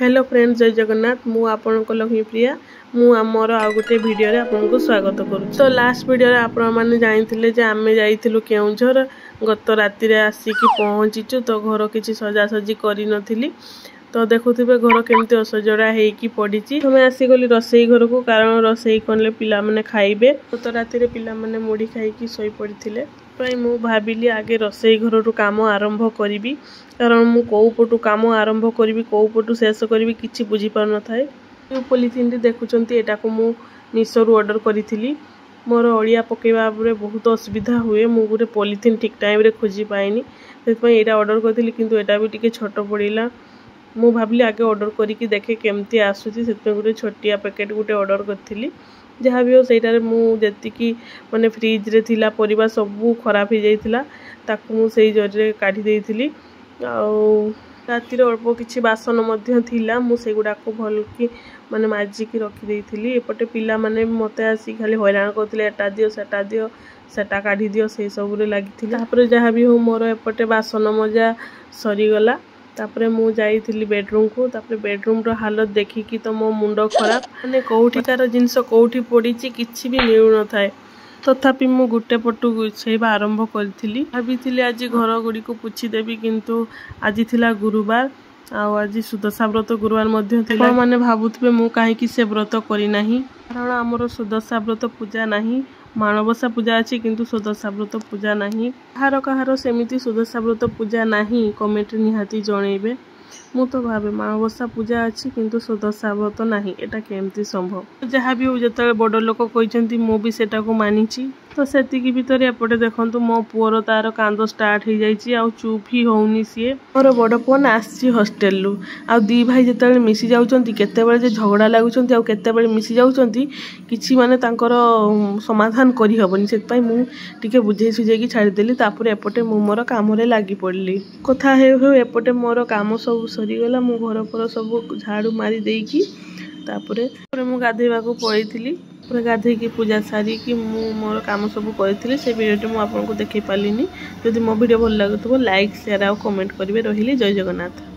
Hello friends, जय जगन्नाथ। मु आपनको लक्ष्मी प्रिया मु आमर आ गोटे वीडियो रे आपनको स्वागत करू। तो लास्ट वीडियो रे आपण माने जानिथिले जे आमे जाइथिलु केउंझर गत राति रे आसीकी पहुंचीचु। तो घर किछि सजासजी करि नथिली, तो देखुथिबे घर केमती असजड़ा हेकी पड़ीची। हमें आसी गली रसोई घर को, कारण रसोई कले पिला माने खाइबे। गत राति रे पिला माने मुढ़ी खाइकी सोई पड़िथिले। मु भाविली आगे रसोई घर काम आरंभ करी, कारण मु कौ पटु काम आरंभ करी कौ पटु शेष करी किछि बुझी पार न थाए। पॉलिथिन देखुचंती एटा को मु मीशो रु ऑर्डर करी। मोर अड़िया पकेवा रे बहुत असुविधा हुए, मु गोटे पॉलिथिन ठीक टाइम रे खोजी पाइनी, सेतपई एटा ऑर्डर करथिली, किंतु एटा भी टिके छोट पड़िला। मु भाविली आगे ऑर्डर करी देखे केमती आसुची, सेतपई गोटे छोटिया पैकेट गोटे ऑर्डर करथिली। जहाँ भी हो सेटारे मु जेतिकी माने फ्रिज रे थिला परिबा सब खराब हो जाइथिला, ताकू मु सेई जरे काढी देइथिली। आउ राति रे अल्प किछि बासन मध्य थिला, मु सेगुडा को भल की माने माजी की रखी देइथिली। एपटे पिला माने मते आसी खाली हैरान करथिले, एटा दियो सेटा काढी दियो, से सब रे लागिथिला। तापर जहाँ भी हो मोर एपटे बासन मजा सरी गला। तापरे मु जाइथिली बेडरूम को। तापरे बेडरूम रो हालत देखिकी तो मो मुंडो खराब, माने कोउठिकार जिंस कोउठी पड़ीची किछि भी मिलु न थाए। तथापि मु गुटे पटु गुछेबा आरंभ करथिली। भाबिथिली आज घर गुडी को पुछि देबी, किंतु आज थिला गुरुवार, आ आज सुदशा व्रत गुरुवार मध्य थिला। माने भाबुथबे मु काहे कि से व्रत करी नाही, कारण हमरो सुदशा व्रत पूजा नाही। माणबसा पूजा अछि, किंतु सुदशा व्रत पूजा नाही। कहारो सेमिति सुदशा व्रत पूजा नाही, कमेंट निहाती जणैबे। मु तो भावे माणबसा पूजा अछि, किंतु सुदशा व्रत नाही, एटा केमती संभव। जहाँ भी हो, जतले बड़ लोक कहिसंती मु भी सेटा को मानिची। तो सेतिकी भितर एपटे देखंतु मो पुअर तार कांदो स्टार्ट हो जाइची, आ चुप ही होउनी सिए। मोर बड़ पुअन आसी हॉस्टल लु, आ दी भाई जतले मिसी जाउचंती, केतेबेले जे झगड़ा लागुचंती, आ केतेबेले मिसी जाउचंती, किछि माने तांकर समाधान करि हबनी। सेतपई मु टिके बुझेई सुझेई की छाड़ी देली। तापर एपटे मु मोर काम रे लागी पड़ली। कथा हे हो एपटे मोर काम सब सरी गला। मु घर पर सब झाड़ू मारी देइकी तापर मु गाधेबा को पळैथिली। पूरा गाधे की पूजा सारी कि मु मोर काम सब करथिली। से वीडियो मु आपनको देखै पालिनी। जदि मो वीडियो भल लागुथबो लाइक शेयर आ कमेंट करिवे। रहिली, जय जगन्नाथ।